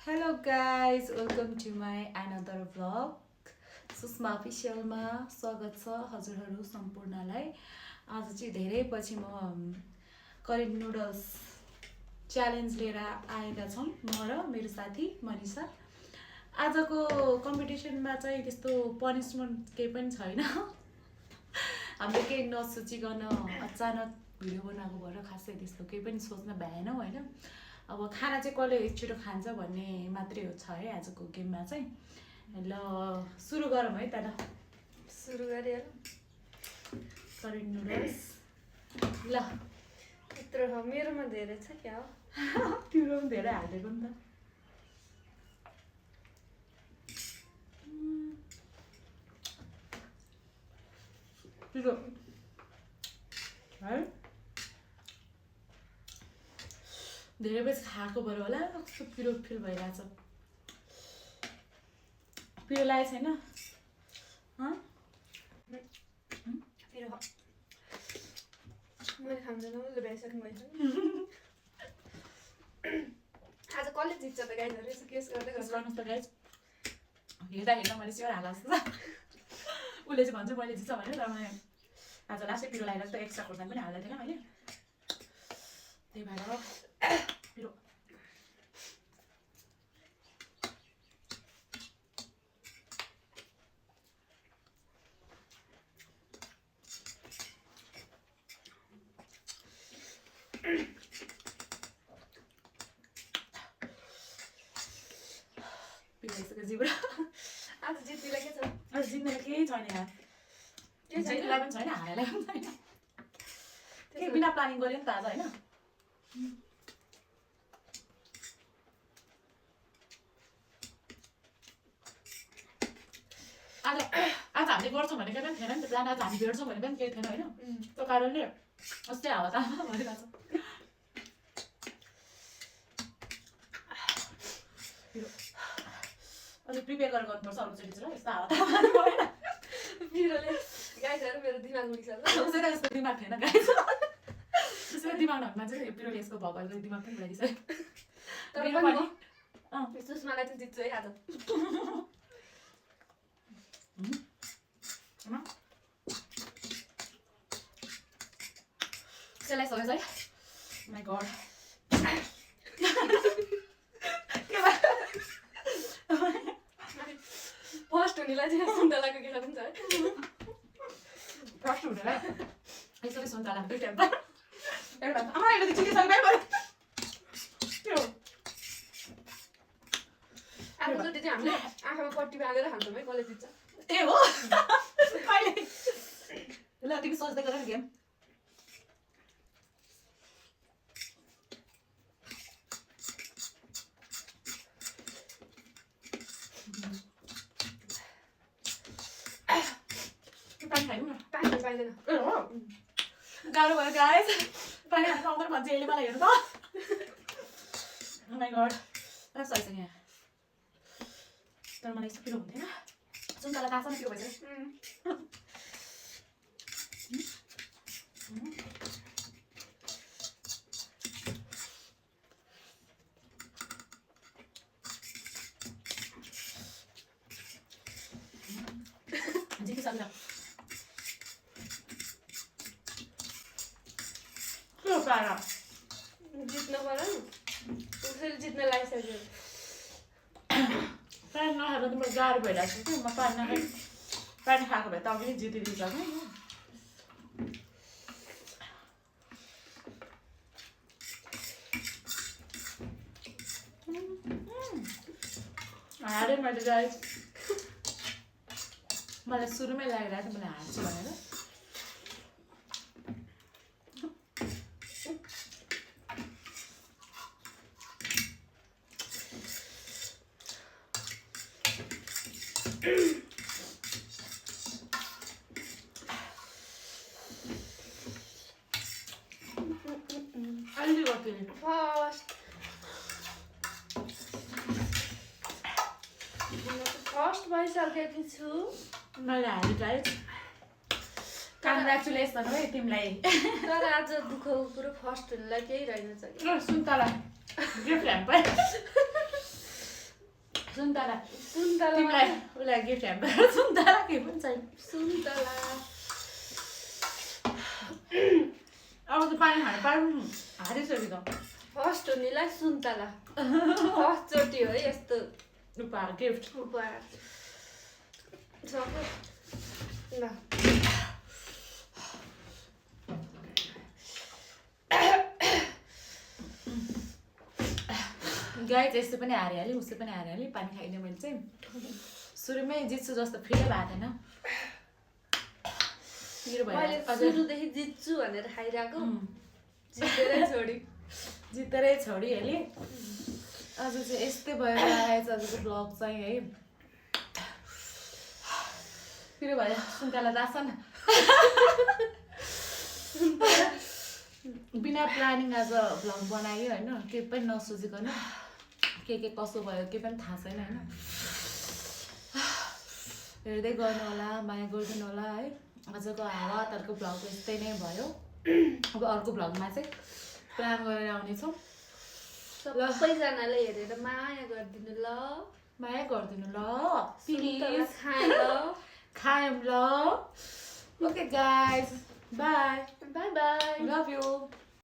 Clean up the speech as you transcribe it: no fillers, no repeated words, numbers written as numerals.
Hello guys, welcome to my another vlog. Sushma अफिसियलमा स्वागत छ हजुरहरू सम्पूर्णलाई। आज चाहिँ धेरै पछि म करेन्ट नुडल्स च्यालेन्ज लिएर आएका छौं म र मेरो साथी मनिषा। आजको कम्पिटिसनमा चाहिँ त्यस्तो पनिशमेन्ट केही पनि छैन। हामीले केही नसोचिकन अचानक भिडियो बनाएको भएर खासै त्यस्तो केही पनि सोच्न भएन हैन। अब खाना चाहिँ कसले छिटो खान्छ भन्ने मात्रै हो छ है आजको गेममा चाहिँ। ल सुरु गरौँ है त। ल सुरु गरिहाल। करेन्ट नुडल्स ल यत्रो हो, मेरोमा धेरै छ क्या हो। तिम्रो पनि धेरै हालिदिएको नि त। तिम्रो है धेरै बेस खाएको भएर होला कस्तो पिरो फिल भइरहेछ। पिरो लागेको छैन? पिरो हो। मैले खाँदैन, उसले भ्याइसक्नु भएछ। आज कसले जित्छ त गाइजहरू, यसो केस गर्दै गर्नुहोस् त गाइज। हेर्दा मैले स्योर हाल्ला जस्तो छ। उसले चाहिँ भन्छ मैले जित्छ भनेर, तर मैले आज लास्टै पिरो लगाएर त एक्स्ट्रा खोर्सानी पनि हाल्दै थिएन मैले। त्यही भएर पिरो जिब्रो आज जित्नेलाई के छ? आज जित्नेलाई केही छैन यार। जित्नेलाई पनि छैन, हारेलाई पनि छैन। के बिना प्लानिङ गर्यो नि त आज हैन। आज आज हामीले गर्छौँ भनेको पनि थिएन नि त, प्लान आज हामी भेट्छौँ भने पनि केही थिएन हैन। त्यो कारणले अस्ति हावातामा भइरहेको छ। अझै प्रिपेयर गरेर गर्नुपर्छ अरूचोटि चाहिँ यस्तो हावातामा भएन। पिरोले गाइजहरू मेरो दिमाग उडिसक्यो। उसैलाई यस्तो दिमाग थिएन गाइस। उसैलाई दिमाग नभएको मान्छे यो पिरोले यसको भगवान्को दिमाग पनि उडाइदिन्छ। तर पनि सुषमालाई चाहिँ जित्छु है आज। त्यसलाई सकेछ है। माई गड फर्स्ट हुनेलाई चाहिँ सुन्तलाको के हुन्छ है। फर्स्ट हुनेलाई यसरी सुन्तला दुईटा एउटा आमा अहिले त चिकिसक्यो भयो। त्यो आफूचोटि चाहिँ हामीले आँखामा पट्टी बाँधेर खान्छौँ है, कसले जित्छ। ए हो कहिले ल तिमी सोच्दै गर न गेम। पानी खाइदिउँ न। पानी पाइँदैन। ए हो गाह्रो भयो गाइस, पानी खानु पाउँदैन भन्छ यसले मलाई। हेर्नु त ओ माई गड सही छ यहाँ। तर मलाई यस्तो पिरो हुन्थेन। सुन्तला तासा न पिरो भइसक्यो। जितिसक्यो के पारा जित्नु पर्यो नि, उसैले जित्न लागिसक्यो। पानी नखाएर त म गाह्रो भइरहेको छु कि म पानी नखाइ पानी खाएको भए त अघि जितिदिन्छ कि। हारेँ मैले गाइस। मलाई सुरुमै लागिरहेको थियो मैले हार्छु भनेर। अहिले गर्छु फर्स्ट भइसकेकी छु। मैले हारेँ गाइस। कङ्ग्रेचुलेसन है तिमीलाई। तर आज दुःखको कुरो फर्स्ट हुनेलाई केही रहेनछ कि। सुन्तला गिफ्ट ह्याम्पर मसाला उसलाई गिफ्ट ह्याम्पर सुन्तला के पनि छैन सुन्तला अब त पानी खानु पानी हारिसक्यो त फर्स्ट हुनेलाई सुन्तला फर्स्ट चोटि हो है यस्तो उपहार गिफ्ट उपहार सक्यो ल गाई चाहिँ यस्तो पनि हारिहालेँ उसै पनि हारिहालेँ पानी खाइनँ मैले चाहिँ सुरुमै जित्छु जस्तो फिलै भएको थिएन मेरो मैले भएर सुरुदेखि जित्छु भनेर खाइरहेको जितेरै छोडी जितेरै छोडिहालेँ आज चाहिँ यस्तै भएर आएछ आजको भ्लग चाहिँ है फेरि भयो सुन्तला दास न बिना प्लानिङ आज भ्लग बनायो होइन केही पनि नसोचिकन के कसो भयो केही पनि थाहा छैन होइन हेर्दै गर्नु होला माया गरिदिनु होला है आजको हावा तर्को भ्लग यस्तै नै भयो अब अर्को भ्लगमा चाहिँ प्लान गरेर आउनेछौँ सबैजनाले हेरेर माया गरिदिनु ल माया गरिदिनु ल सुन्तला प्लिज खाएँ ल खायौँ ल okay guys by by by love you